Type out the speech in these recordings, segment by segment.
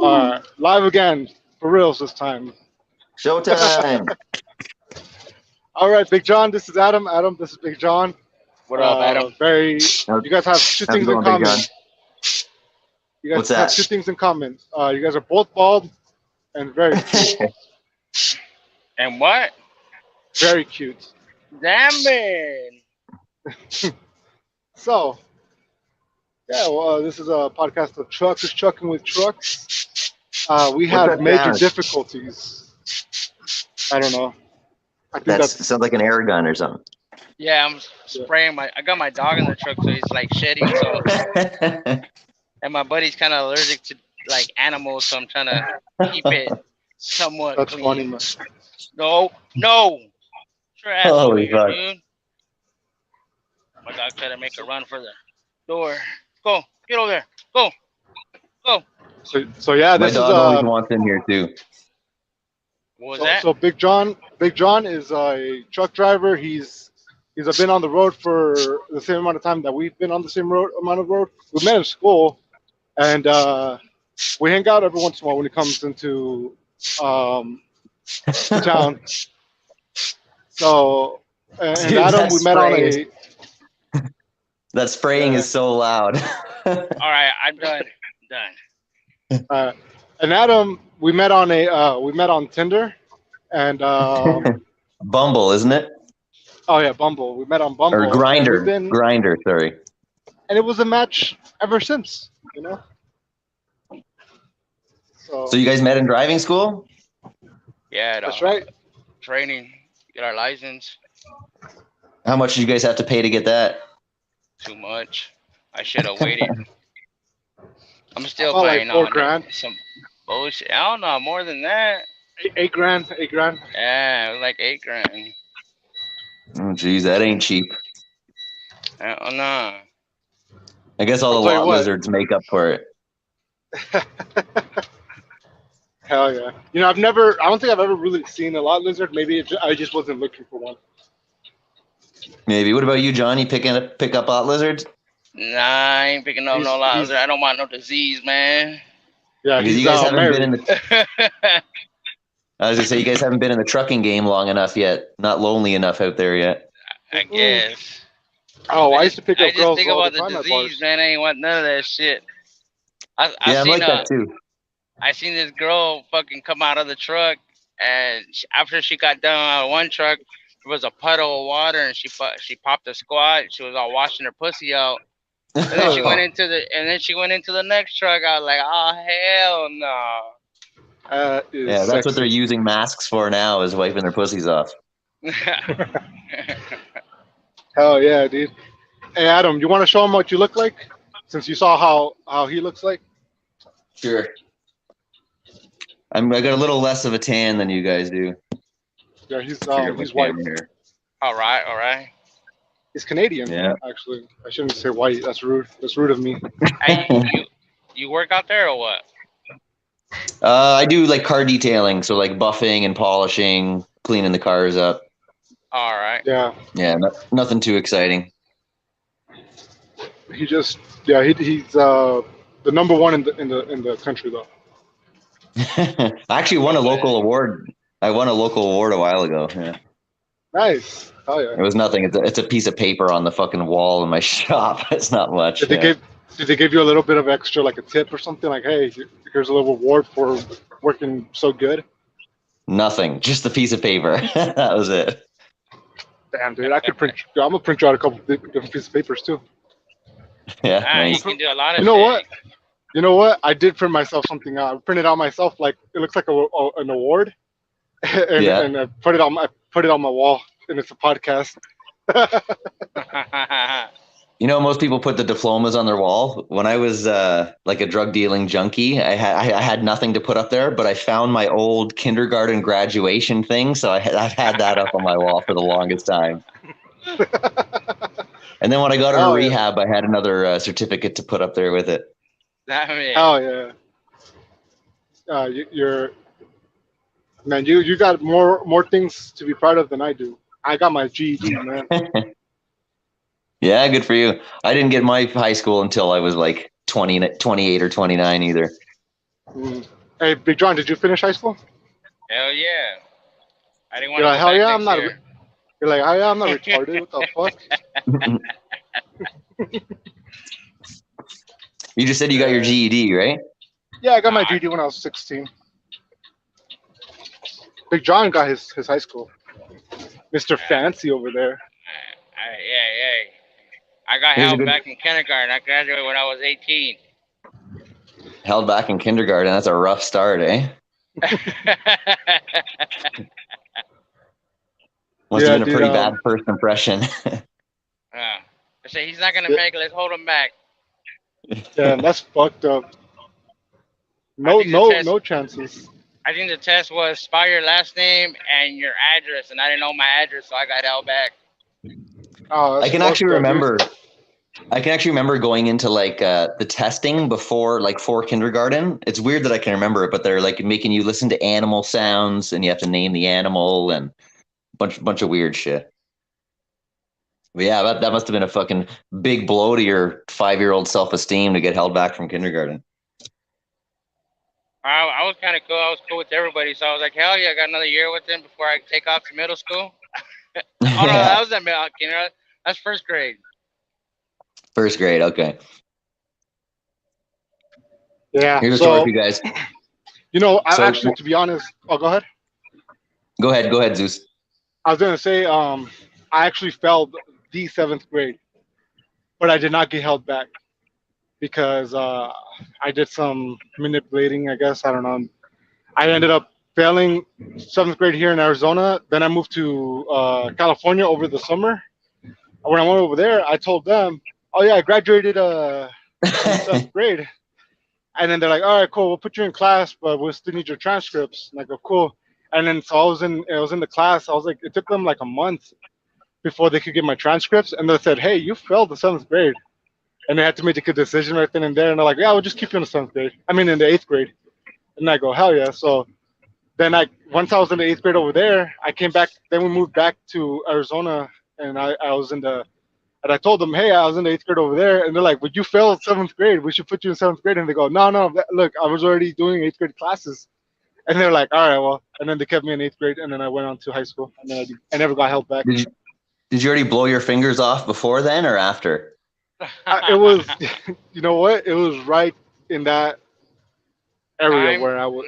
Live again, for reals this time. Showtime. All right, Big John, this is Adam. Adam, this is Big John. What up, Adam? You guys have two How's it things in going, Big common. John? You guys What's have that? two things in common. You guys are both bald and very cute. And what? Very cute. Damn it. So, yeah, well, this is a podcast of Truckers Trucking with Trucks. We What's had that major sound? difficulties. I don't know. I think That that's sounds like an air gun or something. Yeah, I'm spraying I got my dog in the truck, so he's like shedding. So, and my buddy's kind of allergic to like animals, so I'm trying to keep it somewhat that's clean. funny, man. No. Trash, Holy fuck. dude. My dog tried to make a run for the door. Go, get over there. Go. So yeah, My this dog is always wants in here too. What was that? So Big John is a truck driver. He's been on the road for the same amount of time that we've been on the same amount of road. We met in school, and we hang out every once in a while when he comes into town. So and Dude, Adam, that we met on spray That spraying Yeah. is so loud. All right, I'm done. and Adam, we met on Tinder, and Bumble, isn't it? oh yeah, Bumble. We met on Bumble. Or Grinder. And we've been- Grinder, sorry. and it was a match ever since, you know. So So you guys met in driving school? Yeah, that's right. Training, get our license. How much did you guys have to pay to get that? Too much. I should have waited. I'm still About like buying $4 on grand. some bullshit. I don't know, more than that. $8 grand. Yeah, it was like 8 grand. Oh, geez, that ain't cheap. Oh no. I guess all I'll the tell you lot what. lizards make up for it. Hell yeah. You know, I don't think I've ever really seen a lot lizard. Maybe I just wasn't looking for one. Maybe. What about you, John? You pick up lot lizards? Nah, I ain't picking up no lots. I don't want no disease, man. Yeah, Because he's you guys haven't married. been in the. I was gonna say you guys haven't been in the trucking game long enough yet. Not lonely enough out there yet. I guess. Oh, I used to pick I up just girls think all about the time the at disease, bars. man. I ain't want none of that shit. Yeah, I'm like that too. I seen this girl fucking come out of the truck, and after she got done out of one truck, there was a puddle of water, and she popped a squat. She was all washing her pussy out, and then she went into the next truck. I was like, oh hell no. Yeah, that's what they're using masks for now, is wiping their pussies off. Hell yeah, dude. Hey, Adam, you want to show him what you look like? Since you saw how he looks like? Sure. I got a little less of a tan than you guys do. Yeah, he's Figure out my white. camera here. all right. He's Canadian. Yeah. Actually, I shouldn't say white. That's rude. That's rude of me. Hey, you work out there or what? I do like car detailing, so like buffing and polishing, cleaning the cars up. All right. Yeah. Yeah, nothing too exciting. He's he's the number one in the country though. I actually won a local award. I won a local award a while ago. Yeah. Nice. Oh yeah. It was nothing. It's a piece of paper on the fucking wall in my shop. It's not much. Did they give you a little bit of extra, like a tip or something? Like, hey, here's a little reward for working so good. Nothing. Just a piece of paper. That was it. Damn, dude, I'm gonna print you out a couple different pieces of papers too. Yeah. You Nice. can do a lot of You know shit. what? You know what? I did print myself something out. I printed out myself, like it looks like an award, and, Yeah. and I put it on my wall, and it's a podcast. You know, most people put the diplomas on their wall. When I was like a drug dealing junkie, I had nothing to put up there, but I found my old kindergarten graduation thing, so I've had that up on my wall for the longest time. And then when I got out of rehab, I had another certificate to put up there with it. I mean, Oh yeah. You're man. You got more things to be proud of than I do. I got my GED, man. Yeah, good for you. I didn't get my high school until I was like 28 or 29 either. Mm. Hey, Big John, did you finish high school? Hell yeah. I didn't want You're to like, go hell back yeah, I'm next not. year. You're like, hell yeah, I'm not retarded. What the fuck? You just said you got your Yeah, GED, right? yeah. I got my Ah, GD when I was 16. Big John got his high school. Mr. Fancy over there. yeah, yeah. I got Here's a held good back in kindergarten. I graduated when I was 18. held back in kindergarten. That's a rough start, eh? Must have Yeah, been a dude. pretty bad first impression. I said he's not gonna Yeah, make it. Let's hold him back. damn, that's fucked up. I No, think the no, test. no chances. I think the test was spell your last name and your address, and I didn't know my address, so I got held back. Oh, I that's can actually fucked up, dude. remember. I can actually remember going into like the testing before like for kindergarten. It's weird that I can remember it, but they're like making you listen to animal sounds and you have to name the animal and bunch of weird shit. But yeah, that must have been a fucking big blow to your 5-year-old self-esteem to get held back from kindergarten. I was kind of cool. I was cool with everybody, so I was like, hell yeah, I got another year with them before I take off to middle school. Oh no, that Yeah, was kindergarten. That's first grade. first grade. Okay, Yeah. here's a story for So you guys. I So actually, to be honest, oh, go ahead. go ahead, Zeus. I was gonna say, I actually failed the seventh grade, but I did not get held back because I did some manipulating. I guess I don't know. I ended up failing seventh grade here in Arizona. Then I moved to California over the summer. When I went over there, I told them, "Oh yeah, I graduated in the seventh grade." And then they're like, "All right, cool. We'll put you in class, but we'll still need your transcripts." And I go, "Cool." And then so I was in the class. I was like, it took them like a month before they could get my transcripts, and they said, "Hey, you failed the seventh grade," and they had to make a decision right then and there. And they're like, "Yeah, we'll just keep you in the seventh grade. I mean, in the eighth grade." And I go, "Hell yeah!" So then once I was in the eighth grade over there, I came back. Then we moved back to Arizona, and I was in the and I told them, "Hey, I was in the eighth grade over there," and they're like, "But you failed seventh grade. We should put you in seventh grade." And they go, "No, no, look, I was already doing eighth grade classes." And they're like, "All right, well," and then they kept me in eighth grade, and then I went on to high school, and then I never got held back. Did you did you already blow your fingers off before then or after? It was, you know what? It was right in that area Time. where I was.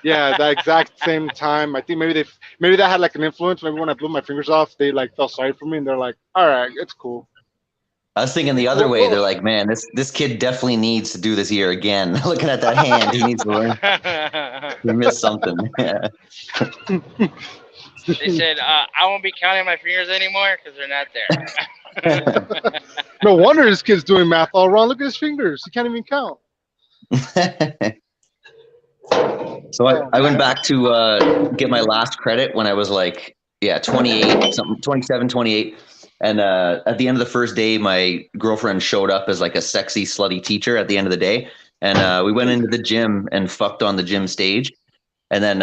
Yeah, that exact same time. I think maybe that had like an influence. Maybe when I blew my fingers off, they like felt sorry for me, and they're like, "All right, it's cool." I was thinking the other way. They're like, man, this kid definitely needs to do this year again. Looking at that hand, he needs to learn. He missed something. Yeah. They said, I won't be counting my fingers anymore because they're not there. No wonder this kid's doing math all wrong. Look at his fingers; he can't even count. So Oh I went man. back to get my last credit when I was like, yeah, 28, something, 27, 28. And at the end of the first day, my girlfriend showed up as like a sexy, slutty teacher at the end of the day. And we went into the gym and fucked on the gym stage. And then,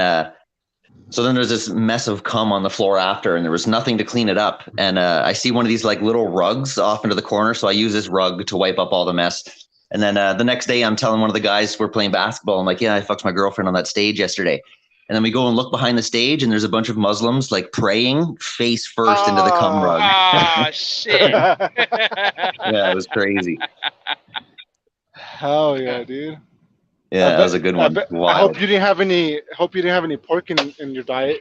so then there's this mess of cum on the floor after, and there was nothing to clean it up. And I see one of these like little rugs off into the corner. So I use this rug to wipe up all the mess. And then the next day, I'm telling one of the guys we're playing basketball. I'm like, yeah, I fucked my girlfriend on that stage yesterday. And then we go and look behind the stage, and there's a bunch of Muslims like praying face first into the cum rug. Ah, shit. Yeah, it was crazy. Hell yeah, dude. I Yeah, that was bet. a good I one. bet. I Wild. hope you didn't have any. Hope you didn't have any pork in your diet.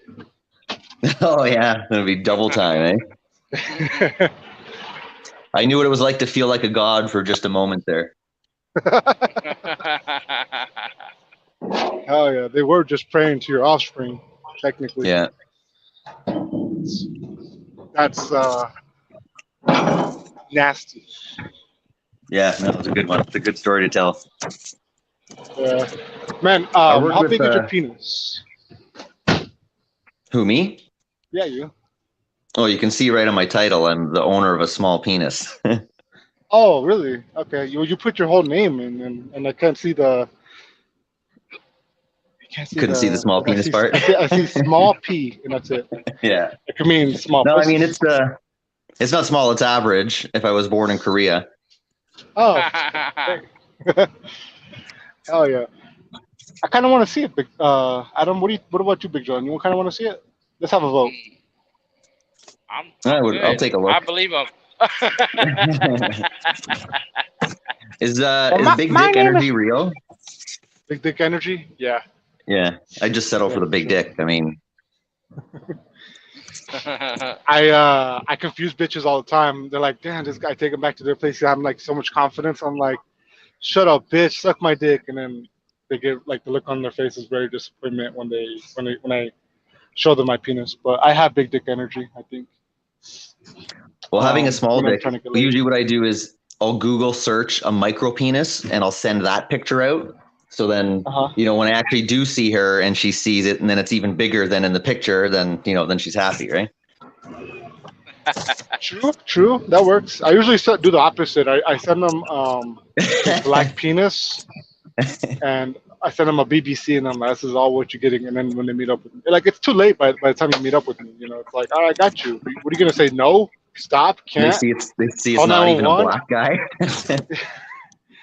Oh yeah, it'll be double time, eh? I knew what it was like to feel like a god for just a moment there. Hell yeah, they were just praying to your offspring, technically. Yeah. That's nasty. Yeah, no, it was a good one. It's a good story to tell. Yeah. Man, I worked how with big is your penis? who, me? Yeah, you. Oh, you can see right on my title, I'm the owner of a small penis. Oh, really? Okay. You put your whole name in, and I can't see the. I can't see Couldn't see the the. small I penis see. part. I see small p, and that's it. Yeah. It could mean small No, I mean pussy. it's not small, it's average if I was born in Korea. Oh, hell yeah. I kind of want to see it. Big, Adam, what about you, Big John? You kind of want to see it? Let's have a vote. Mm, I'm I I'm would. I'll good. take a I look. believe him. Is Big My Dick name Energy is real? Big Dick Energy. Yeah, Yeah, I just settle yeah, for the for big sure. dick. I mean, I confuse bitches all the time. They're like, damn, this guy take them back to their place. I'm like so much confidence. I'm like, shut up, bitch, suck my dick, and then they get like the look on their face is very disappointment when I show them my penis. But I have big dick energy. I think well, having a small when I'm dick, trying to get laid. usually what I do is I'll Google search a micro penis and I'll send that picture out. So then, Uh huh. when I actually do see her and she sees it, and then it's even bigger than in the picture, then then she's happy, right? True, true. That works. I usually do the opposite. I send them a black penis and I send them a BBC and I'm like, this is all what you're getting. And then when they meet up with me, like it's too late by the time you meet up with me. It's like, all right, I got you. What are you gonna say? No, stop, They can't. see it's Call not nine one even a one. black guy.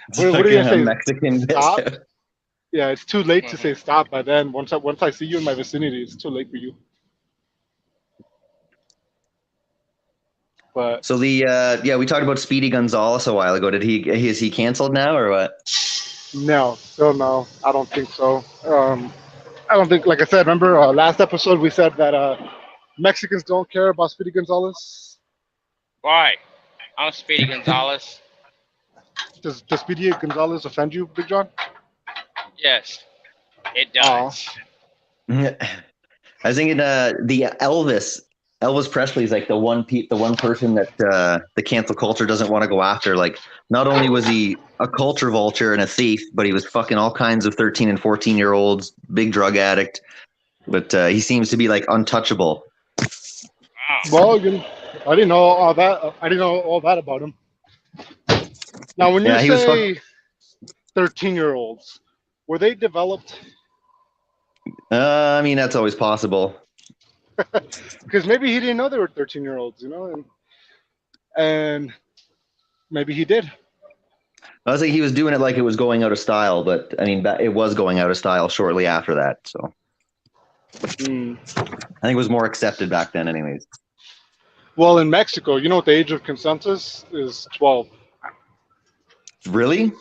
It's What are like you gonna a say? Mexican Stop. bitch. Yeah, it's too late to say Mhm. stop. By then, once I see you in my vicinity, it's too late for you. But So we talked about Speedy Gonzalez a while ago. Is he canceled now or what? no, still no. I don't think so. I don't think, like I said, remember last episode we said that Mexicans don't care about Speedy Gonzalez. Why? I'm Speedy Gonzalez. Does Speedy Gonzalez offend you, Big John? Yes, it Oh, does. I was thinking the Elvis Presley is like the one person that the cancel culture doesn't want to go after. Like, not only was he a culture vulture and a thief, but he was fucking all kinds of 13 and 14-year-olds, big drug addict. But he seems to be like untouchable. Wow. well, I didn't know all that. I didn't know all that about him. Now, when you Yeah, he was fuck. say 13-year-olds, were they developed? I mean, that's always possible. Because maybe he didn't know they were 13-year-olds, and maybe he did. I was like, he was doing it like it was going out of style, but I mean, it was going out of style shortly after that. So Hmm. I think it was more accepted back then, anyways. Well, in Mexico, you know what the age of consent is 12. Really?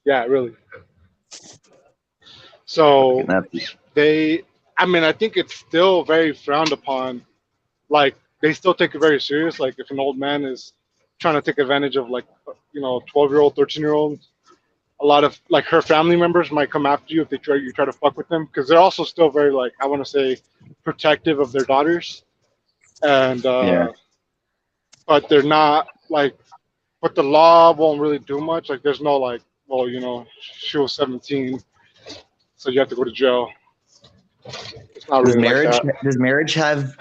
Yeah, really. So Fucking that. they, I mean, I think it's still very frowned upon. Like they still take it very serious. Like if an old man is trying to take advantage of 12-year-old, 13-year-old, a lot of like her family members might come after you if you try to fuck with them because they're also still very like I want to say protective of their daughters and Yeah. but they're not like but the law won't really do much. Like there's no like well she was 17 so you have to go to jail. It's not Does really like marriage that. does marriage have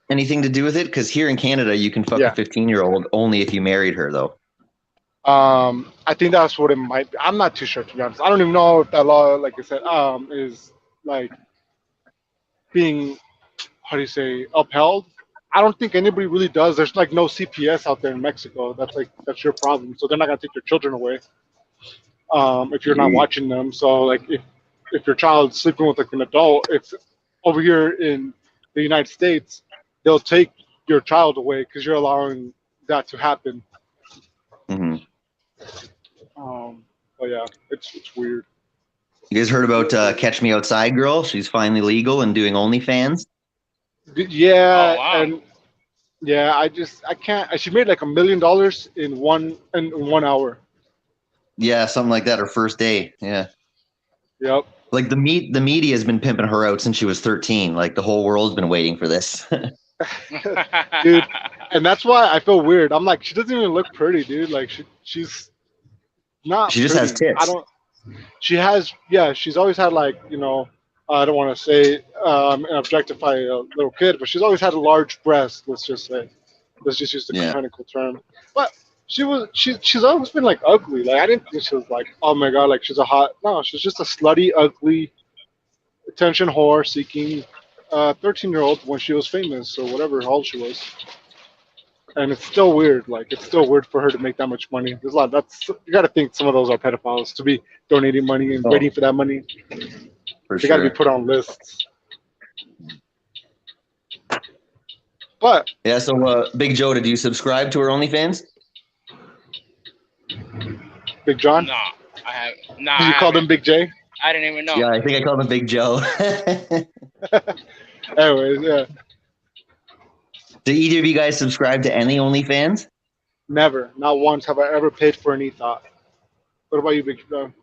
anything to do with it? Because here in Canada, you can fuck a Yeah. 15-year-old only if you married her, though. I think that's what it might be. I'm not too sure to be honest. I don't even know if that law, like I said, is like being how do you say upheld. I don't think anybody really does. There's like no CPS out there in Mexico. That's your problem. So they're not gonna take your children away if you're not Gee. watching them. So like if your child's sleeping with like an adult, if over here in the United States, they'll take your child away because you're allowing that to happen. Mhm. But yeah, it's weird. You guys heard about Real weird. Catch Me Outside girl? She's finally legal and doing OnlyFans. Oh Yeah, wow. and yeah, I can't. She made like $1 million in 1 hour. Yeah, something like that. Her first day. Yeah, Yep. like the media has been pimping her out since she was 13. Like the whole world's been waiting for this. Dude, and that's why I feel weird. I'm like, she doesn't even look pretty, dude. Like she's not She just has pretty. I tits. don't. She has, yeah. She's always had like I don't want to say and objectify a little kid, but she's always had a large breast. Let's just say. Let's just use the Yeah. technical term. But she's always been like ugly. Like I didn't think she was like oh my god like she's a hot no she's just a slutty ugly attention whore seeking 13-year-old when she was famous or whatever how old she was. and it's still weird. Like it's still weird for her to make that much money. There's a lot. That's you got to think some of those are pedophiles to be donating money and Oh, waiting for that money. for They got to be sure. put on lists. But Yeah. So, Big Joe, did you subscribe to her OnlyFans? Big John, No, I have. No, you I called him haven't. Big J. I didn't even know. Yeah, I think I called him Big Joe. Anyways, yeah, Do either of you guys subscribe to any OnlyFans? never, not once have I ever paid for an e-thought. What about you, Big John?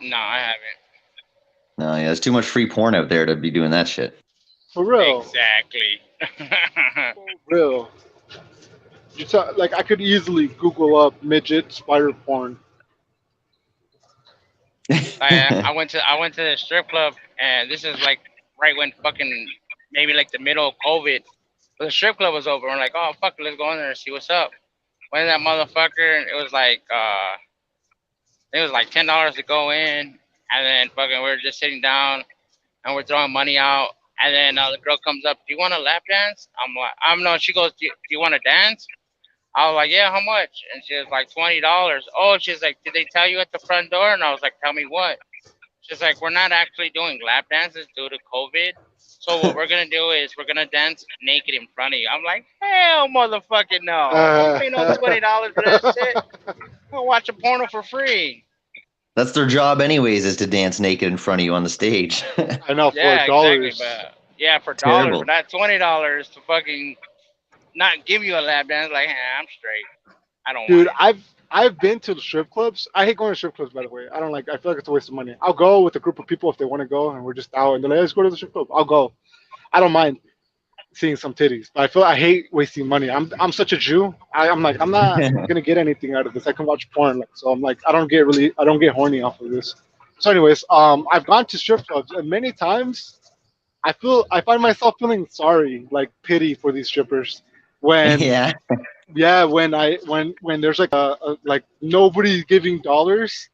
No, I haven't. No, yeah, there's too much free porn out there to be doing that shit. For real, Exactly. for real. Like I could easily Google up midget spider porn. I went to the strip club, and this is like right when fucking maybe like the middle of COVID. But the strip club was over. We're like, oh fuck, let's go in there and see what's up. Went in that motherfucker, and it was like $10 to go in, and then fucking we are just sitting down and we're throwing money out. And then the girl comes up, do you want a lap dance? I'm like, I'm no. She goes, do you want to dance? I was like, yeah, how much? And she was like, $20. Oh, she's like, did they tell you at the front door? And I was like, tell me what? She's like, we're not actually doing lap dances due to COVID. So what we're gonna do is we're gonna dance naked in front of you. I'm like, hell, motherfucking no! I'm Uh, paying no $20 for that shit. I'll watch a porno for free. That's their job, anyways, is to dance naked in front of you on the stage. I know for Yeah, exactly. dollars. But yeah, for dollars, Terrible. but not $20 to fucking not give you a lap dance. Like, I'm straight. I don't want Dude, it. I've been to the strip clubs. I hate going to strip clubs, by the way. I don't like. I feel like it's a waste of money. I'll go with a group of people if they want to go, and we're just out and they're like, let's go to the strip club. I'll go. I don't mind seeing some titties, but I hate wasting money. I'm such a Jew. I'm like I'm not gonna get anything out of this. I can watch porn, like, so I'm like I don't get horny off of this. So, anyways, I've gone to strip clubs and many times I find myself feeling sorry, like pity for these strippers when Yeah. yeah when there's like like nobody giving dollars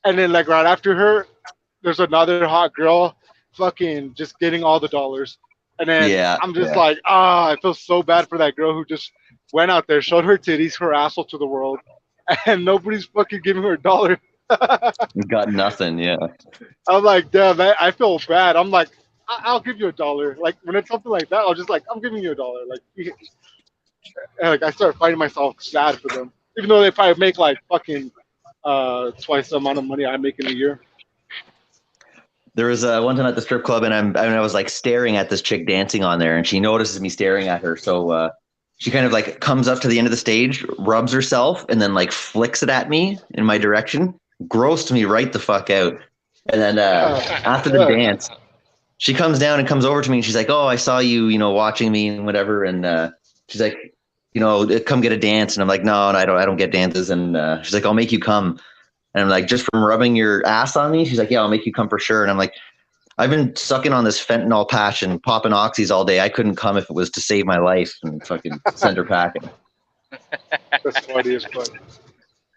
and then like right after her there's another hot girl fucking just getting all the dollars and then Yeah. I'm just Yeah. like I feel so bad for that girl who just went out there, showed her titties, her asshole to the world, and nobody's fucking giving her a dollar. You got nothing. Yeah. I'm like, damn, I feel bad. I'm like, I'll give you a dollar. Like when it's something like that, I'll just like, I'm giving you a dollar. Like, and, like I start finding myself sad for them, even though they probably make like fucking twice the amount of money I make in a year. There was one time at the strip club, and I was like staring at this chick dancing on there, and she notices me staring at her. So she kind of like comes up to the end of the stage, rubs herself, and then like flicks it at me in my direction, grossed me right the fuck out. And then after the dance, she comes down and comes over to me, and she's like, "Oh, I saw you, watching me and whatever." And she's like, "Come get a dance." And I'm like, "No, I don't get dances." And she's like, "I'll make you come." And I'm like, "Just from rubbing your ass on me?" She's like, "Yeah, I'll make you come for sure." And I'm like, "I've been sucking on this fentanyl patch and popping oxys all day. I couldn't come if it was to save my life." And fucking send her packing. That's funny as fuck.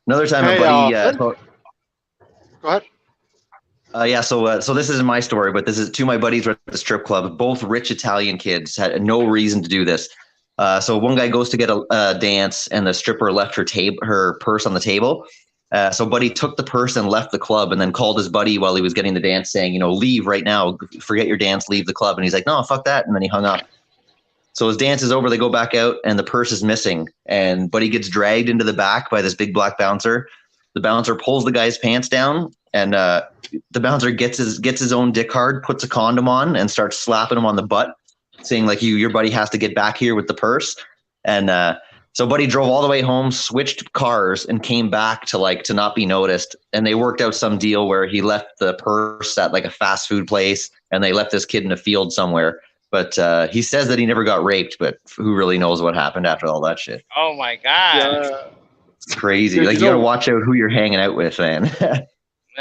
Another time, Hey, a buddy. go ahead. Yeah, so this isn't my story, but this is two of my buddies were at the strip club, both rich Italian kids, had no reason to do this. So one guy goes to get a dance, and the stripper left her purse on the table. So buddy took the purse and left the club, and then called his buddy while he was getting the dance, saying, "Leave right now, forget your dance, leave the club." And he's like, "No, fuck that," and then he hung up. So his dance is over, they go back out, and the purse is missing, and buddy gets dragged into the back by this big black bouncer. The bouncer pulls the guy's pants down, and the bouncer gets his own dick hard, puts a condom on, and starts slapping him on the butt, saying like, your buddy has to get back here with the purse. And so buddy drove all the way home, switched cars, and came back to not be noticed. And they worked out some deal where he left the purse at like a fast food place, and they left this kid in a field somewhere. But he says that he never got raped, but who really knows what happened after all that shit? Oh my god. Yeah, It's crazy. Dude, Like you gotta watch out who you're hanging out with, man. for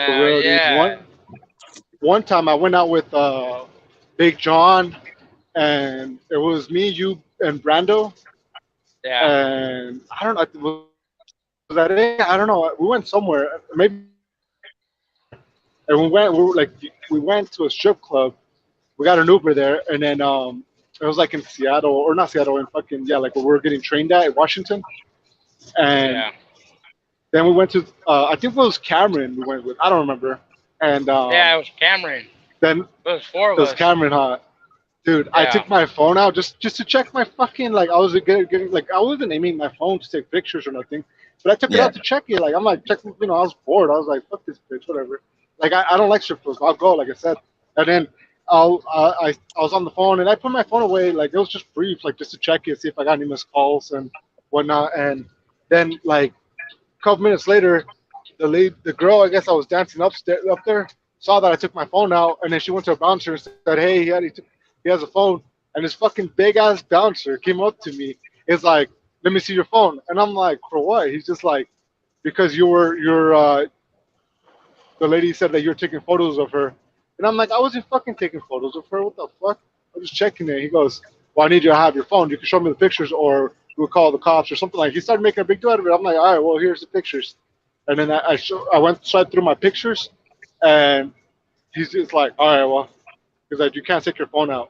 real, Yeah. dude. One time I went out with Big John, and it was me, you, and Brando, Yeah. and I don't know. Was that it? I don't know. We went somewhere, maybe, and we went. We were like, we went to a strip club. We got an Uber there, and then It was like in Seattle or not Seattle, in fucking yeah, like where we were getting trained at in Washington. And Yeah. then we went to I think it was Cameron. We went with I don't remember. And Yeah, it was Cameron. then It was four it of was us. Cameron, huh? Dude, I Yeah. took my phone out just to check my fucking like I was getting like I wasn't aiming my phone to take pictures or nothing, but I took it Yeah. out to check it. Like I'm like checking, I was bored. I was like, fuck this bitch, whatever. Like I don't like strip clubs. I'll go, like I said, and then I was on the phone and I put my phone away. Like it was just brief, like just to check it, see if I got any missed calls and whatnot. And then like a couple minutes later, the girl, I guess I was dancing upstairs up there, saw that I took my phone out, and then she went to a bouncer and said, "Hey, he has a phone." And this fucking big ass bouncer came up to me. It's like, "Let me see your phone," and I'm like, "For what?" He's just like, "Because you're the lady said that you were taking photos of her," and I'm like, "I wasn't fucking taking photos of her. What the fuck? I was just checking it." He goes, "Well, I need you to have your phone. You can show me the pictures, or we'll call the cops or something like." He started making a big deal out of it. I'm like, "All right, well, here's the pictures." And then I went straight through my pictures, and he's just like, "All right, well," he's like, "You can't take your phone out."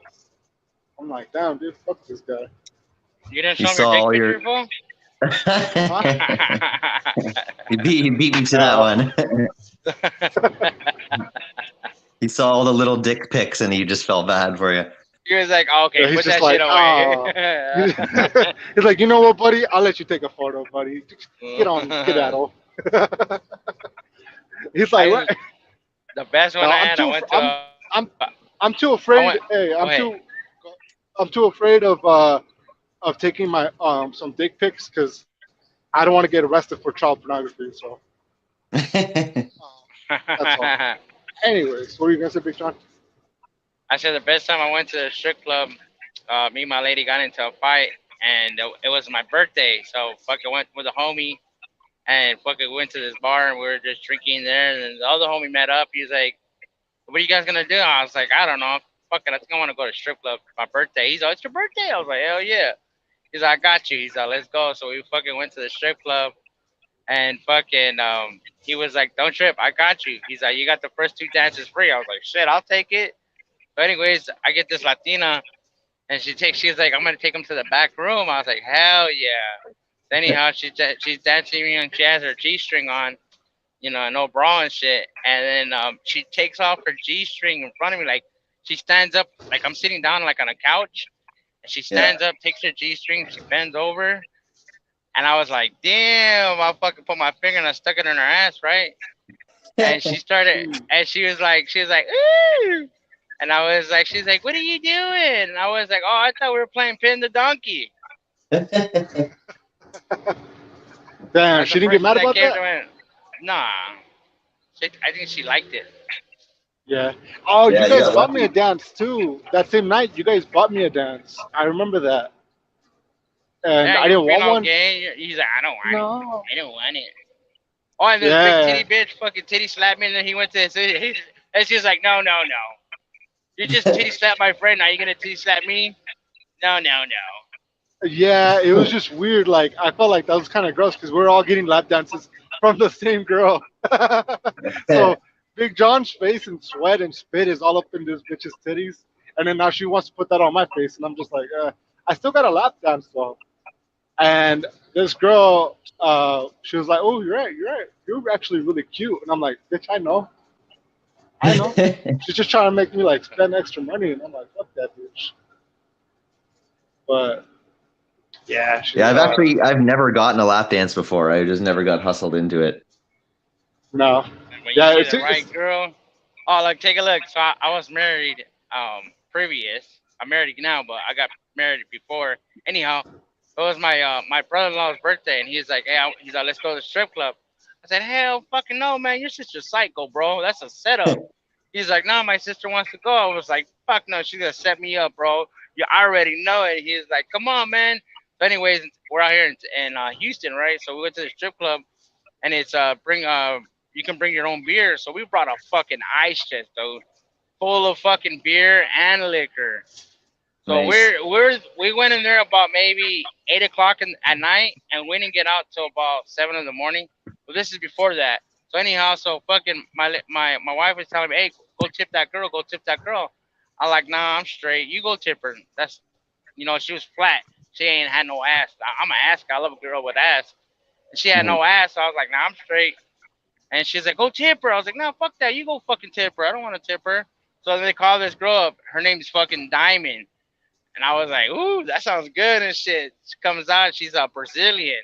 I'm like, "Damn, dude, fuck this guy." You didn't He show him your saw dick all picture, your. fool? Huh? He beat me to that Uh, one. He saw all the little dick pics and he just felt bad for you. He was like, oh, okay, yeah, he's put just that shit like, away. "Ah." He's like, "You know what, buddy? I'll let you take a photo, buddy. Just get on, skedaddle." He's like, I "What?" the best one Now I had, I went to I'm I'm too I afraid. went Hey, go ahead. I'm too afraid of taking my some dick pics because I don't want to get arrested for child pornography. So that's all. Anyways, what are you gonna say, Big John? I said the best time I went to the strip club, me and my lady got into a fight, and it was my birthday. So fucking went with a homie, and fucking went to this bar, and we were just drinking there. And then the other homie met up. He's like, "What are you guys gonna do?" I was like, "I don't know. Fuck it, I think I want to go to strip club for my birthday." He's like, "It's your birthday?" I was like, "Hell yeah." He's like, "I got you." He's like, "Let's go." So we fucking went to the strip club, and fucking he was like, "Don't trip, I got you." He's like, "You got the first two dances free." I was like, "Shit, I'll take it." So anyways, I get this Latina, and she's like, "I'm gonna take him to the back room." I was like, "Hell yeah." So anyhow, she's dancing me and she has her G string on, no bra and shit. And then she takes off her G string in front of me, like she stands up, like I'm sitting down like on a couch, and she Yeah. stands up, takes her G string, she bends over, and I was like, "Damn!" I fucking put my finger and I stuck it in her ass, right? And she started, Mm. and she was like, "Ooh." And I was like, she's like, "What are you doing?" And I was like, "Oh, I thought we were playing pin the donkey." Damn, That's the she didn't get first thing mad that about came to that. me. Nah, I think she liked it. Yeah. Oh, Yeah, you you guys got bought me a lucky. dance too. That same night, you guys bought me a dance. I remember that, and Yeah, I you were didn't being want all one. gay. He's like, "I don't want it. No. I don't want it." Oh, and this big Yeah. titty bitch fucking titty slapped me, and then he went to and she's like, "No, no, no. You just titty slapped my friend. Now you gonna titty slap me? No, no, no." Yeah, it was just weird. Like I felt like that was kind of gross because we're all getting lap dances from the same girl. So Big John's face and sweat and spit is all up in this bitch's titties, and then now she wants to put that on my face, and I'm just like, I still got a lap dance though. And this girl, she was like, "Oh, you're right, you're right. You're actually really cute," and I'm like, "Bitch, I know." She's just trying to make me like spend extra money, and I'm like, "Fuck that bitch." But yeah, Yeah, she's I've never gotten a lap dance before. I just never got hustled into it. no. And when you Yeah, see it's the right it's girl, oh, like take a look. So I was married, previous. I'm married now, but I got married before. Anyhow, it was my brother-in-law's birthday, and he's like, "Hey," he's like, "Let's go to the strip club." I said, "Hell, fucking no, man. You're such a psycho, bro. That's a setup." He's like, "No, my sister wants to go." I was like, "Fuck no, she's gonna set me up, bro. You already know it." He's like, "Come on, man." So, anyways, we're out here in Houston, right? So we went to the strip club, and it's bring you can bring your own beer. So we brought a fucking ice chest, dude, full of fucking beer and liquor. So Nice. we went in there about maybe 8 o'clock at night, and we didn't get out till about 7 in the morning. But this is before that. So anyhow, so fucking my wife was telling me, "Hey, go tip that girl, go tip that girl." I'm like, "Nah, I'm straight. You go tip her." she was flat. She ain't had no ass. I'm an ass guy. I love a girl with ass. And she had Mhm. no ass. So I was like, nah, I'm straight. And she's like, go tip her. I was like, nah, fuck that. You go fucking tip her. I don't want to tip her. So then they call this girl up. Her name's fucking Diamond. And I was like, ooh, that sounds good and shit. She comes out. She's a Brazilian.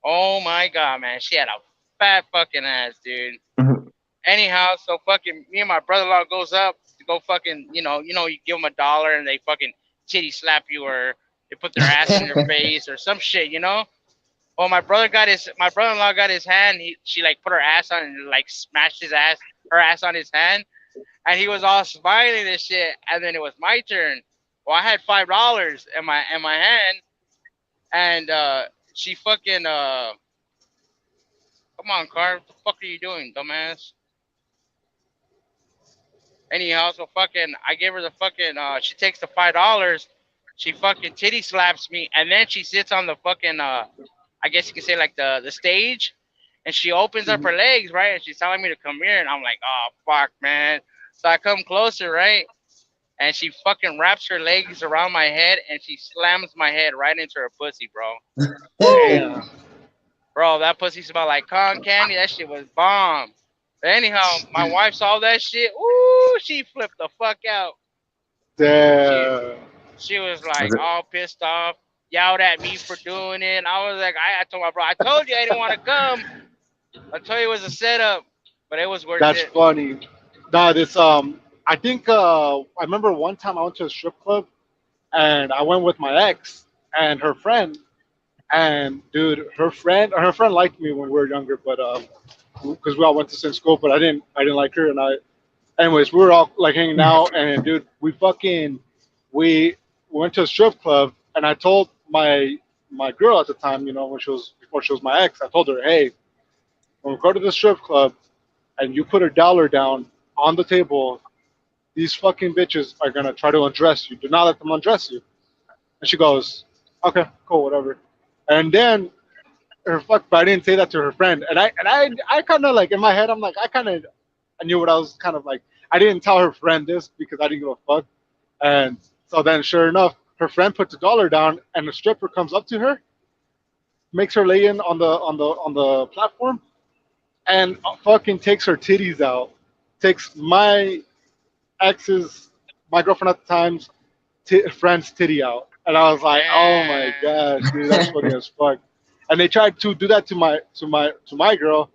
Oh my god, man. She had a fat fucking ass, dude. Mhm. Anyhow, so fucking me and my brother-in-law goes up to go fucking, you give them $1 and they fucking titty slap you or they put their ass in your face or some shit. Well, my brother-in-law got his hand. She like put her ass on and like smashed her ass on his hand, and he was all smiling and shit. And then it was my turn. Well, I had $5 in my hand, and she fucking come on, car, what the fuck are you doing, dumbass? Anyhow, so fucking, I gave her the fucking. She takes the $5. She fucking titty slaps me, and then she sits on the fucking. I guess you could say like the stage, and she opens up her legs, right, and she's telling me to come here, and I'm like, oh fuck, man. So I come closer, right, and she fucking wraps her legs around my head, and she slams my head right into her pussy, bro. Damn. Bro, that pussy smelled like cotton candy. That shit was bomb. But anyhow, my wife saw that shit. Ooh, she flipped the fuck out. She Damn. she was Was like it? all pissed off, yelled at me for doing it. I was like, I told my bro, I told you I didn't want to come. I told you it was a setup, but it was worth That's it. funny. Nah, this I think I remember one time I went to a strip club and I went with my ex and her friend. And dude, her friend liked me when we were younger, but because we all went to the same school, but I didn't like her. And anyways, we were all like hanging out, and dude, we went to a strip club, and I told my girl at the time, when she was before she was my ex, I told her, hey, when we go to the strip club and you put $1 down on the table, these fucking bitches are gonna try to undress you. Do not let them undress you. And she goes, okay, cool, whatever. And then but I didn't say that to her friend. And I kind of like in my head, I'm like, I knew what I was kind of like. I didn't tell her friend this because I didn't give a fuck. And so then, sure enough, her friend puts $1 down, and the stripper comes up to her, makes her lay in on the platform, and fucking takes her titties out. Takes ex's, my girlfriend at the time's friend's titty out, and I was like, oh my Damn. gosh, dude, that's funny as fuck. And they tried to do that to my girl,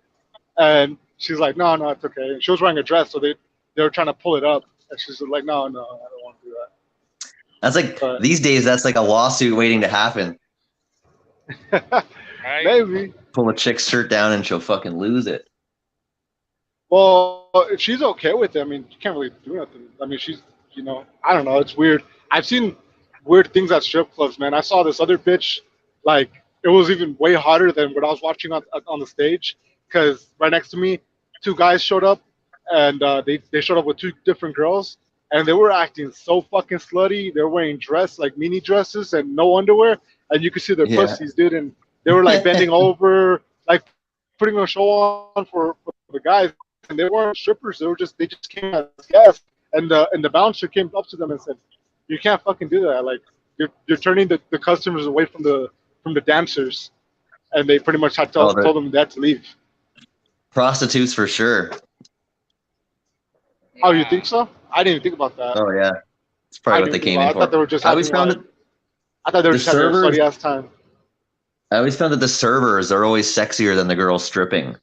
and she's like, no, no, it's okay. And she was wearing a dress, so they were trying to pull it up, and she's like, no, no, I don't want to do That's like that. these days. That's like a lawsuit waiting to happen. But Right? maybe. Pull a chick's shirt down and she'll fucking lose it. Well, if she's okay with it, I mean, you can't really do nothing. I mean, I don't know. It's weird. I've seen weird things at strip clubs, man. I saw this other bitch, like, it was even way hotter than what I was watching on the stage. Because right next to me, two guys showed up, and they showed up with two different girls, and they were acting so fucking slutty. They were wearing like mini dresses and no underwear, and you could see their Yeah. pussies, dude. And they were like bending over, like putting a show on for the guys, and they weren't strippers. They just came as guests, and the bouncer came up to them and said, "You can't fucking do that. Like you're turning the customers away from the dancers." And they pretty much had Oh, told the them they had to leave. prostitutes for sure. Oh, you Nah. think so? I didn't even think about that. Oh yeah, it's I probably what didn't they even think came about in it. I thought for. they were just I always having found like that I thought they were the just having a servers. slutty ass time. I always found that the servers are always sexier than the girls stripping.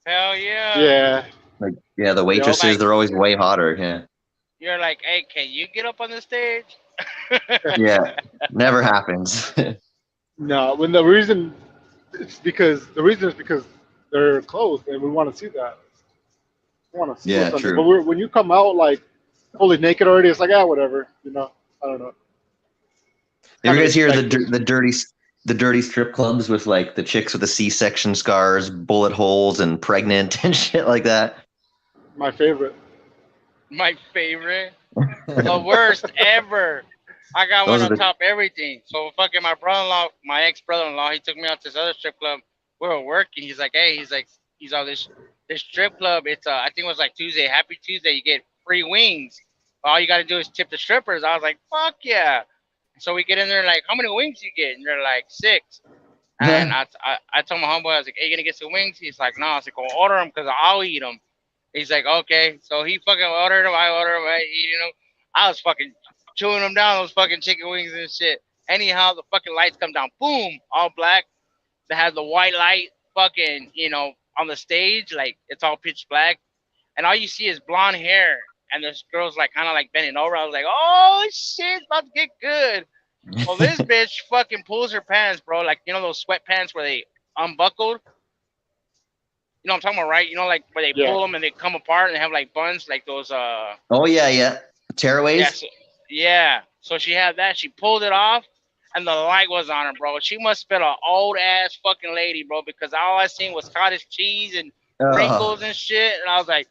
Hell yeah. Yeah. Like yeah, the Yep. waitresses Like they're always way hotter. Yeah. you're like, hey, can you get up on the stage? Yeah. Never happens. No, when the reason is because they're clothed and we want to see that. We want to see Yeah, what's under. But true. when you come out like fully naked already, it's like whatever. I don't know. You Kind ever of guys hear expected. the dirty strip clubs with like the chicks with the C-section scars, bullet holes, and pregnant and shit like that? My favorite. My favorite. The worst ever. I got one Those are on the top of everything. So fucking my brother-in-law, my ex-brother-in-law, he took me out to this other strip club. We were working. He's like, hey, he's on this strip club. It's I think it was like Tuesday, Happy Tuesday. You get free wings. All you got to do is tip the strippers. I was like, fuck yeah. So we get in there like, how many wings you get? And they're like 6. And I told my homeboy, I was like, hey, you gonna get some wings? He's like, no. I was like, well, order them because I'll eat them. He's like, okay. So he fucking ordered them. I ordered them. I eating them. I was fucking chewing them down, those fucking chicken wings and shit. Anyhow, the fucking lights come down. Boom. All black. They have the white light fucking, on the stage. Like, it's all pitch black. And all you see is blonde hair. And this girl's like kind of like bending over. I was like, oh shit, it's about to get good. Well, this bitch fucking pulls her pants, bro. Like, those sweatpants where they unbuckled. You know what I'm talking about, right? Like where they pull them and they come apart and they have like buns, like those. Oh yeah. Tearaways. Yeah. So she had that. She pulled it off, and the light was on her, bro. She must have been an old ass fucking lady, bro, because all I seen was cottage cheese and wrinkles and shit, and I was like,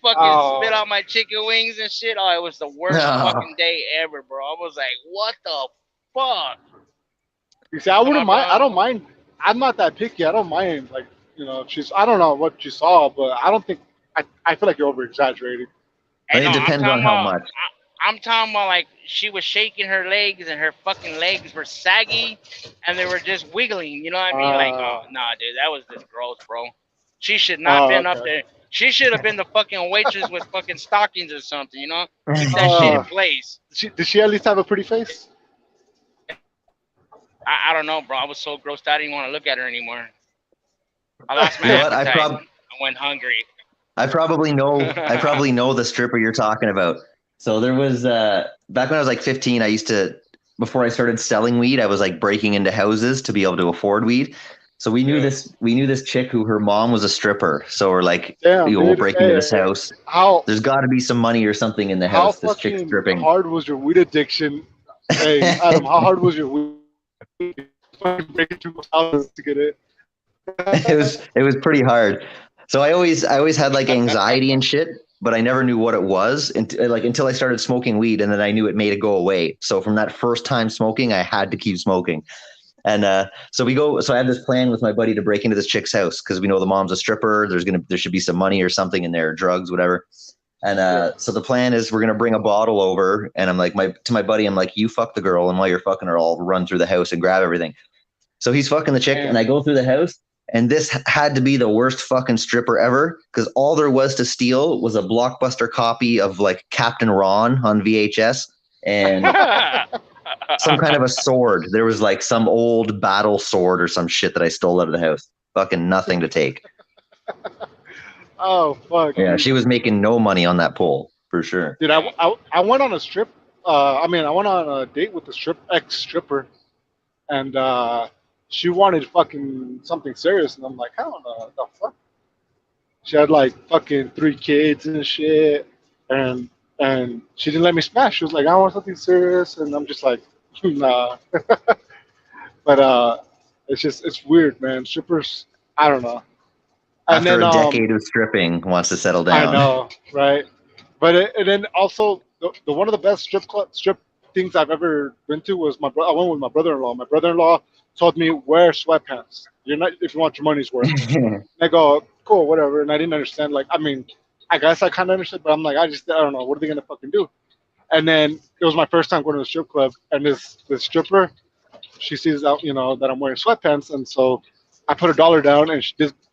fucking spit out my chicken wings and shit. Oh, it was the worst fucking day ever, bro. I was like, what the fuck? You see, I wouldn't mind. I don't mind. I'm not that picky. I don't mind. Like, she's. I don't know what you saw, but I don't think. I feel like you're over exaggerating. It depends on how much. I'm talking about like she was shaking her legs and her fucking legs were saggy and they were just wiggling. You know what I mean? Like, oh nah, dude, that was just gross, bro. She should not been up there. She should have been the fucking waitress with fucking stockings or something. Keep that shit in place. Did she at least have a pretty face? I don't know, bro. I was so grossed out I didn't want to look at her anymore. I lost my appetite. I went hungry. I probably know the stripper you're talking about. So there was back when I was like 15, I used to, before I started selling weed, I was like breaking into houses to be able to afford weed. So we knew this chick who her mom was a stripper. So we're like, we'll break into this house. There's got to be some money or something in the house. This chick's stripping. How hard was your weed addiction? Hey, Adam, how hard was your weed? Breaking into houses to get it. It was pretty hard. So I always had like anxiety and shit, but I never knew what it was until I started smoking weed, and then I knew it made it go away. So from that first time smoking, I had to keep smoking. And so I had this plan with my buddy to break into this chick's house because we know the mom's a stripper. There should be some money or something in there, drugs, whatever. And so the plan is we're gonna bring a bottle over, and I'm like to my buddy, I'm like, you fuck the girl, and while you're fucking her, I'll run through the house and grab everything. So he's fucking the chick, and I go through the house. And this had to be the worst fucking stripper ever because all there was to steal was a Blockbuster copy of like Captain Ron on VHS and some kind of a sword. There was like some old battle sword or some shit that I stole out of the house. Fucking nothing to take. Oh, fuck. Yeah, she was making no money on that pole for sure. Dude, I went on a strip. I went on a date with a ex-stripper, and she wanted fucking something serious, and I'm like, hell no, the fuck. She had like fucking 3 kids and shit, and she didn't let me smash. She was like, I want something serious, and I'm just like, nah. But it's weird, man. Strippers, I don't know. And After a decade of stripping, wants to settle down. I know, right? But and then also the one of the best strip things I've ever been to was I went with my brother-in-law. My brother-in-law told me, wear sweatpants. You're not if you want your money's worth. I go, cool, whatever. And I didn't understand. Like, I guess I kind of understood, but I'm like, I don't know. What are they gonna fucking do? And then it was my first time going to a strip club, and this stripper, she sees out, that I'm wearing sweatpants, and so I put $1 down, and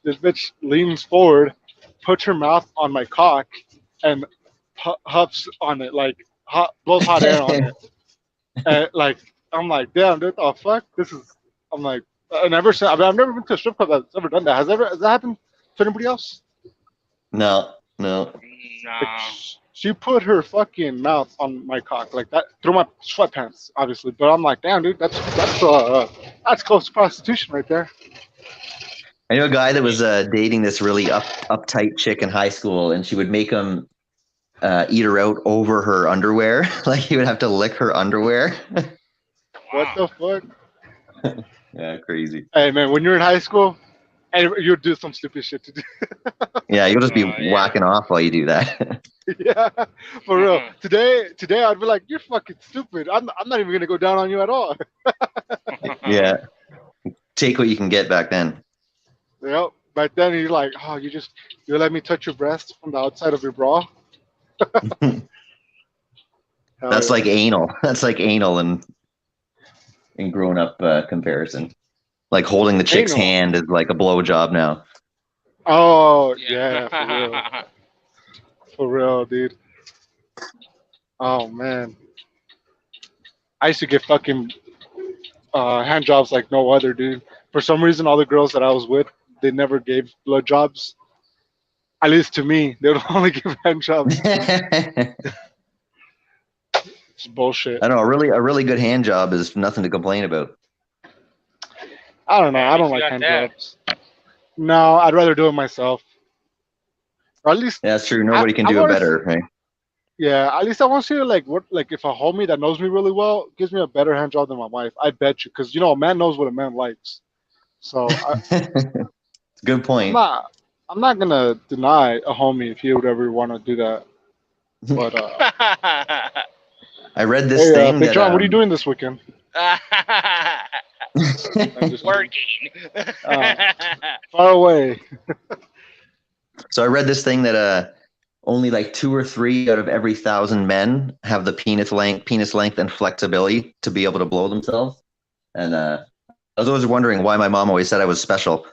this bitch leans forward, puts her mouth on my cock, and huffs on it, like blows hot air on it. And like, I'm like, damn, dude, the fuck? I'm like, I've never been to a strip club that's ever done that. Has that happened to anybody else? No. No. Like, she put her fucking mouth on my cock like that through my sweatpants, obviously. But I'm like, damn, dude, that's close to prostitution right there. I know a guy that was dating this really uptight chick in high school, and she would make him eat her out over her underwear. Like he would have to lick her underwear. What the fuck? Yeah, crazy. Hey man, when you're in high school, and you'll do some stupid shit to do. Yeah, you'll just be whacking off while you do that. Yeah, for real. Today I'd be like, you're fucking stupid. I'm not even gonna go down on you at all. Yeah, take what you can get back then. Yep. Back then you're like, oh, you let me touch your breast from the outside of your bra. Hell That's yeah. like anal. That's like anal in grown up comparison. Like holding the chick's Anal. hand is like a blowjob now. Oh yeah, Yeah. for real, dude. Oh man, I used to get fucking hand jobs like no other, dude. For some reason, all the girls that I was with, they never gave blood jobs. At least to me, they would only give hand jobs. I It's bullshit. don't know. A really good hand job is nothing to complain about. I don't know. At I don't least you like got hand that. jobs. No, I'd rather do it myself. Or at least Yeah, that's true. I, Nobody can I do it want to. better, right? Yeah, at least I want to see like what like if a homie that knows me really well gives me a better hand job than my wife. I bet you, because a man knows what a man likes. So Good I'm point. not I'm not gonna deny a homie if he would ever want to do that. But I read this hey, thing Big that John, what are you doing this weekend? I'm just kidding. Working. Uh, far away. so I read this thing that only like 2 or 3 out of every 1,000 men have the penis length and flexibility to be able to blow themselves. And I was always wondering why my mom always said I was special.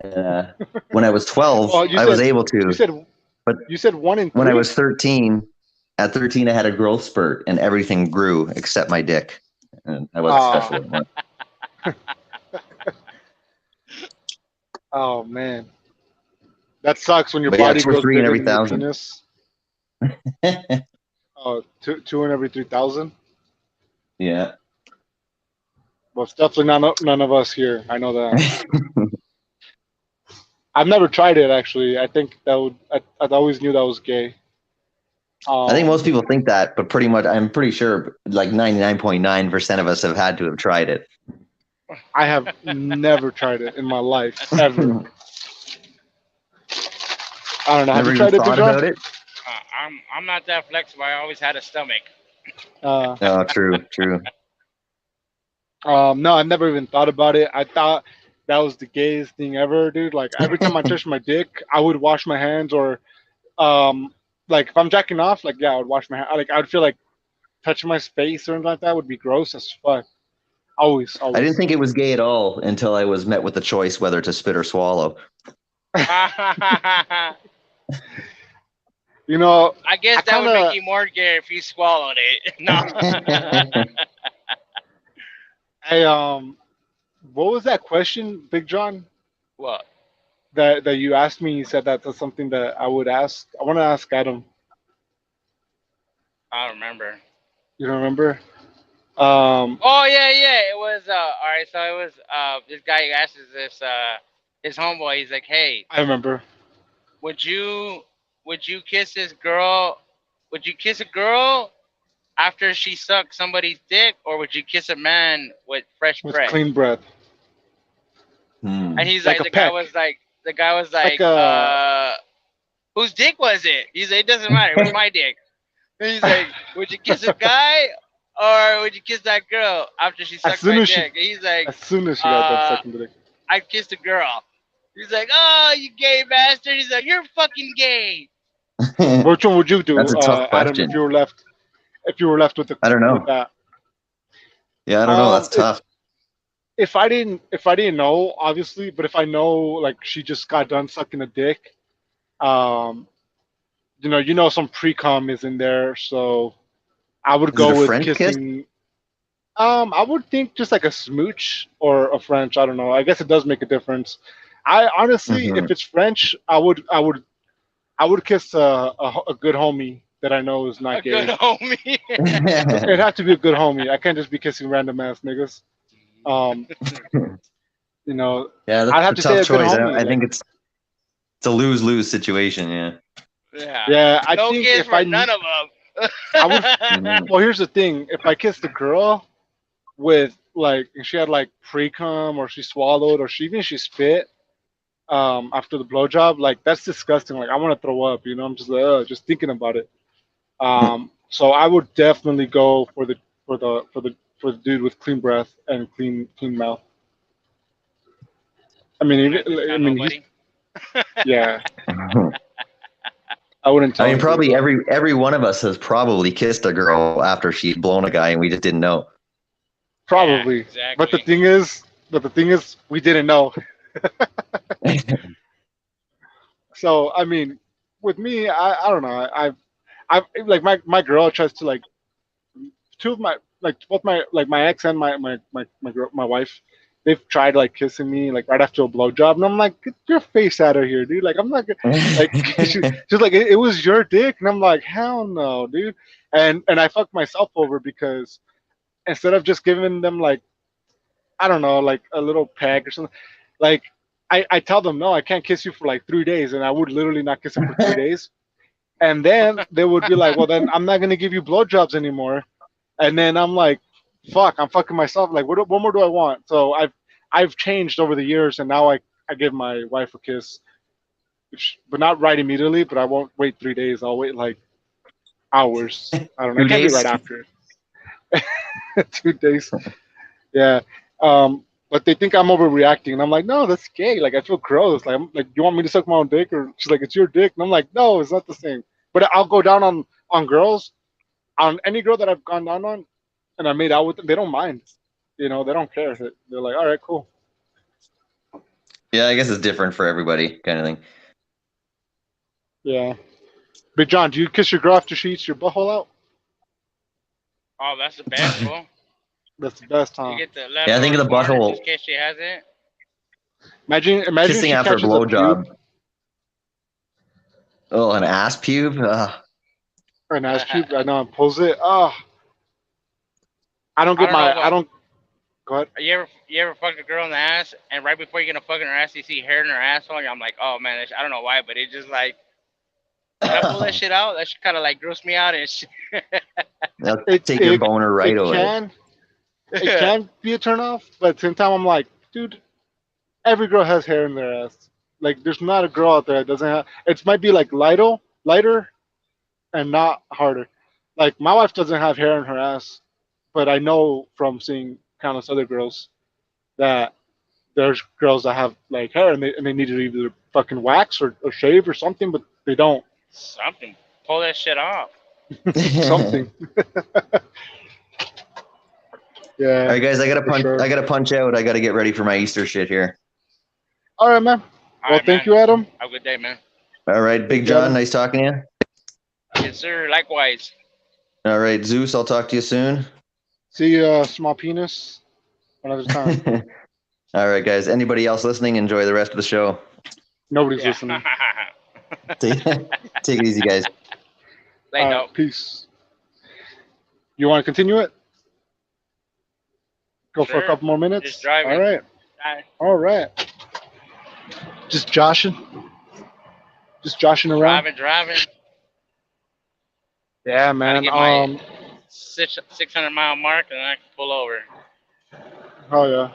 When I was 12, Well, you I was said able you to, said but you said one in when I three. was 13, at 13, I had a growth spurt and everything grew except my dick. And I wasn't Uh, special anymore. oh man, that sucks when your But yeah, body two or grows three in bigger every than your 1,000. penis. Oh, two in every 3,000. Yeah. Well, it's definitely not none of us here. I know that. I've never tried it actually. I think that would. I always knew that was gay. I think most Um, people think that, but I'm pretty sure like 99.9% of us have had to have tried it. I have never tried it in my life ever. I don't know. Have you Never even tried it, Big thought John? about it. I'm not that flexible. I always had a stomach. Uh, Oh, true, true. no, I never even thought about it. I thought that was the gayest thing ever, dude. Like every time I touched my dick, I would wash my hands, or um, like if I'm jacking off, like yeah, I would wash my hand. Like I would feel like touching my face or anything like that would be gross as fuck. Always, I didn't always. think it was gay at all until I was met with the choice whether to spit or swallow. I You know, I guess that kind would make of. you more gay if you swallowed it. No. I what was that question, Big John? What? That you asked me. You said that's something that I would ask. I want to ask Adam. I don't remember. You don't remember? Um, Oh yeah. It was all right. So it was this guy asked this his homeboy. He's like, hey, I remember. would you would you kiss this girl? Would you kiss a girl after she sucked somebody's dick, or would you kiss a man with fresh With breath? clean breath, And he's like like, a peck, the guy was like like, a. whose dick was it? He's like, it doesn't matter. It was my dick. And he's like, would you kiss a guy or would you kiss that girl after she as sucked soon my as she, dick? And he's like, as soon as she got done uh, sucking the dick. I kissed a girl. He's like, oh, you gay bastard. He's like, you're fucking gay. Which one would you That's do, a tough Adam, question. if you were left with the I don't with know. that? Yeah, I don't know. That's If tough. if I didn't know, obviously, but if I know like she just got done sucking a dick, um, some pre cum is in there, so I would Is it go a with French kiss? kissing. I would think just like a smooch or a French. I don't know. I guess it does make a difference. I honestly, Hmm. if it's French, I would kiss a good homie that I know is not A good gay. homie. It'd have to be a good homie. I can't just be kissing random ass niggas. Um, you know, Yeah, I'd that's have a to say tough a good choice. homie. I Like, think it's a lose-lose situation. Yeah. Yeah. yeah, I No think gays if for none of them. I would. Hmm. Well, here's the thing: if I kissed a girl with like, and she had like pre cum, or she swallowed, or she spit, after the blowjob, like that's disgusting. Like I want to throw up. I'm just like, just thinking about it. So I would definitely go for the dude with clean breath and clean mouth. I mean, I just found he's nobody. yeah. I wouldn't tell I mean, anybody, probably though. every one of us has probably kissed a girl after she'd blown a guy and we just didn't know. Yeah, Probably. But exactly. the thing is, we didn't know. So I mean, with me, I don't know. I like my girl tries to like two of my like both my like my ex and my wife. They've tried like kissing me like right after a blowjob, and I'm like, get your face out of here, dude. Like I'm not like she's like it was your dick, and I'm like, hell no, dude. And I fucked myself over because instead of just giving them like I don't know like a little peg or something, like I tell them no, I can't kiss you for like 3 days, and I would literally not kiss them for 3 days, and then they would be like, well then I'm not gonna give you blowjobs anymore, and then I'm like, fuck, I'm fucking myself. Like, what more do I want? So I've changed over the years, and now I give my wife a kiss, but not right immediately. But I won't wait 3 days. I'll wait like hours. I don't know. It Two can't be right days. after 2 days. Yeah. But they think I'm overreacting, and I'm like, no, that's gay. Like I feel gross. Like I'm like, you want me to suck my own dick? Or she's like, it's your dick, and I'm like, no, it's not the same. But I'll go down on girls, on any girl that I've gone down on, and I made out with them. They don't mind. They don't care. They're like, all right, cool. Yeah, I guess it's different for everybody, kind of thing. Yeah. Big John, do you kiss your girl after she eats your butthole out? Oh, that's the best, fool. That's the best, You huh? get the Yeah, I think of leftover the corn just butthole in case she has it. Imagine if kissing she after a catches a pube blowjob. Oh, an ass pube. or an ass pube. I know, and pulls it. Oh, I don't I get don't know, my. I but don't. Go ahead. you ever fucked a girl in the ass, and right before you're gonna fuck in her ass, you see hair in her asshole. And I'm like, oh man, I don't know why, but it just like when I pull that shit out, that shit kind of like gross me out and shit. They'll It take your it boner right it away. can be a turn off, but at the same time, I'm like, dude, every girl has hair in their ass. Like, there's not a girl out there that doesn't have. It might be like lighter, and not harder. Like my wife doesn't have hair in her ass, but I know from seeing countless other girls that there's girls that have like hair and they need to either fucking wax or shave or something, but they don't. Something. Pull that shit off. All Something. Yeah, right, guys, I gotta for punch. sure. I gotta punch out. I gotta get ready for my Easter shit here. All right, man. All Well, right, thank man. you, Adam. Have a good day, man. All right, Big Thank you, John, Adam. nice talking to you. Yes, sir. Likewise. All right, Zeus, I'll talk to you soon. See you, small penis, another time. All right, guys. Anybody else listening? Enjoy the rest of the show. Nobody's Yeah. listening. Take it easy, guys. Like, All no. right, peace. You want to continue it? Go for a Sure. couple more minutes. Just driving. All right. All right. Just joshing. Just joshing around. Driving. Yeah, Gotta man. get my 600-mile mark, and then I can pull over. Oh yeah.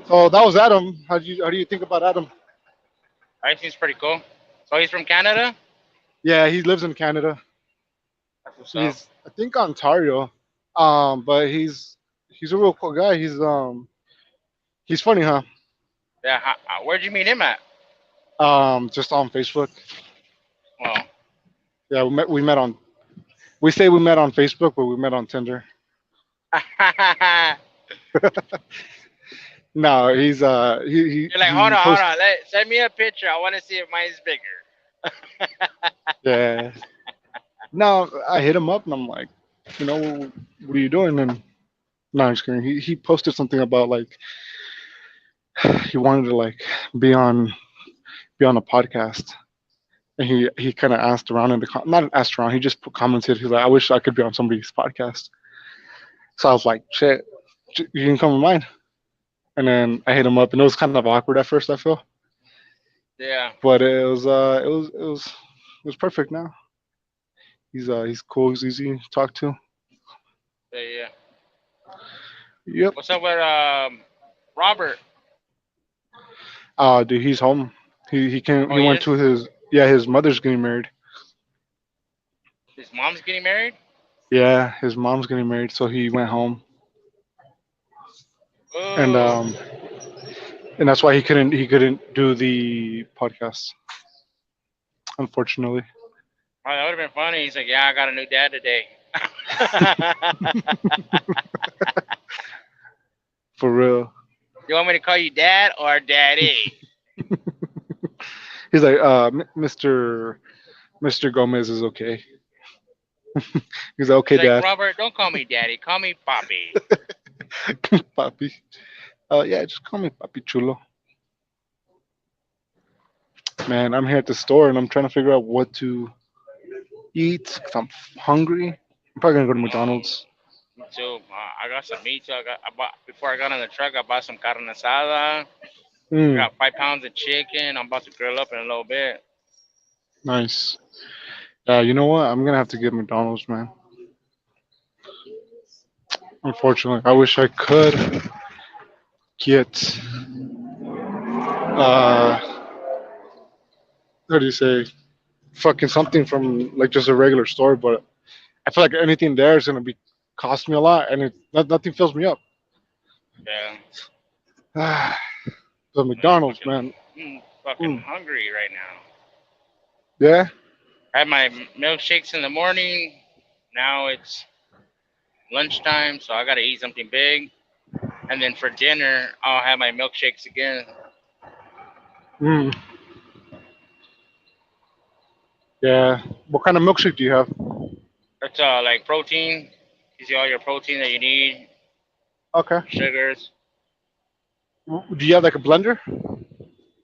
So that was Adam. How do you think about Adam? That seems pretty cool. So he's from Canada? Yeah, he lives in Canada. That's what's up. He's I think Ontario. But he's a real cool guy. He's funny, huh? Yeah. Where'd you meet him at? Just on Facebook. Well, Yeah, we met on. We say we met on Facebook, but we met on Tinder. No, he's you're like, hold he on. posts. Send me a picture. I want to see if mine's bigger. Yeah. No, I hit him up and I'm like, what are you doing? And no, I'm just kidding. He posted something about like he wanted to like be on be on a podcast, and he kind of asked around in not asked around. He just commented. He's like, I wish I could be on somebody's podcast. So I was like, shit, you can come on mine. And then I hit him up, and it was kind of awkward at first. I feel, Yeah. but it was perfect now. He's cool. He's easy to talk to. Yeah. Yep. What's up with Robert? Dude, he's home. He came. Oh, He he went is? to his mother's getting married. His mom's getting married? Yeah, his mom's getting married, so he went home, and Oh. and that's why he couldn't do the podcast. unfortunately. Oh, that would have been funny. He's like, yeah, I got a new dad today. For real. You want me to call you dad or daddy? He's like, Mr. Gomez is okay. He's like, okay, He's like, Dad. Robert, don't call me daddy. Call me Poppy. Papi. Yeah, just call me Papi Chulo. Man, I'm here at the store and I'm trying to figure out what to eat because I'm hungry. I'm probably gonna go to Um, McDonald's. Me too. I got some meat too. I bought before I got on the truck. I bought some carne asada. I Mm, got 5 pounds of chicken. I'm about to grill up in a little bit. nice. You know what? I'm gonna have to get McDonald's, man. Unfortunately, I wish I could get uh, how do you say, fucking something from like just a regular store, but I feel like anything there is gonna be cost me a lot, and nothing fills me up. Yeah, The I'm McDonald's, fucking, man. fucking Mm. hungry right now. Yeah. I had my milkshakes in the morning. Now it's lunchtime, so I gotta eat something big. And then for dinner, I'll have my milkshakes again. Mm. Yeah. What kind of milkshake do you have? It's like protein. Gives you all your protein that you need, Okay. sugars. Do you have like a blender?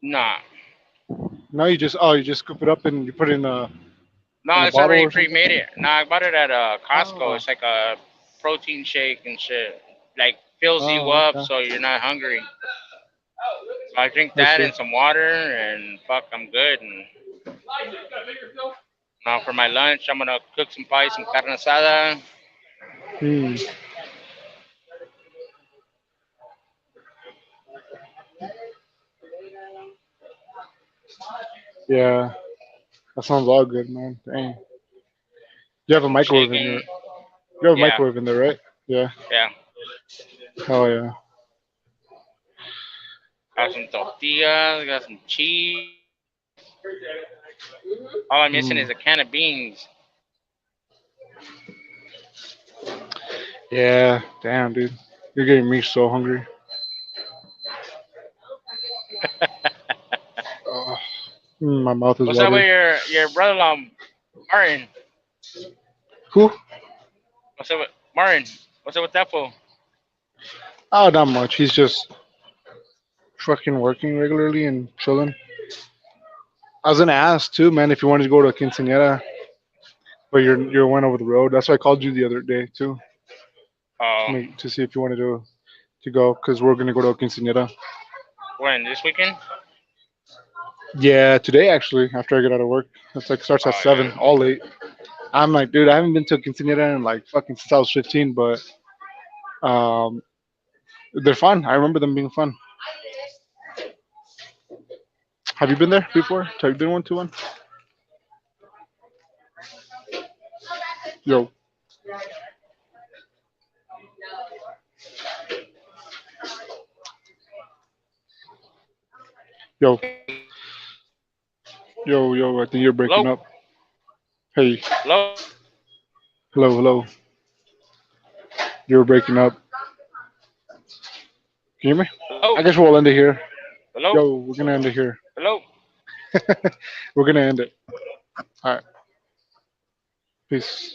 Nah, No, you just scoop it up and you put it in no, a it's bottle already or something. pre-made it. Nah, I bought it at Costco. Oh. It's like a protein shake and shit. Like fills you Oh, up okay. so you're not hungry. So I drink I that see. and some water and fuck, I'm good. And now for my lunch, I'm gonna cook some pie, some carne asada. Hmm. Yeah. That sounds all good, man. Dang. You have a Some microwave in your. chicken. You have a Yeah, microwave in there, right? Yeah. yeah. Oh yeah. Got some tortillas, got some cheese. All I'm missing Mm. is a can of beans. Yeah. Damn, dude. You're getting me so hungry. Oh, my mouth is What's up with watering. your brother-in-law, Martin? Who? What's up with Martin? What's up with that fool? Oh, not much. He's just fucking working regularly and chilling. I was gonna ask too, man, if you wanted to go to a quinceañera, but you're one over the road. That's why I called you the other day too, Oh, to see if you wanted to go because we're gonna go to a quinceañera. when this weekend? Yeah, today actually. After I get out of work, it's like starts at Oh yeah. 7, all late. I'm like, dude, I haven't been to a quinceañera in like fucking since I was 15, but um, they're fun. I remember them being fun. Have you been there before? Have you been one to one? Yo, yo, yo. I think you're breaking Hello, up. Hey, hello, hello, hello. You're breaking up. Can you hear me? hello, I guess we'll end it here. hello, Yo, we're gonna end it here. hello. We're gonna end it. All right. Peace.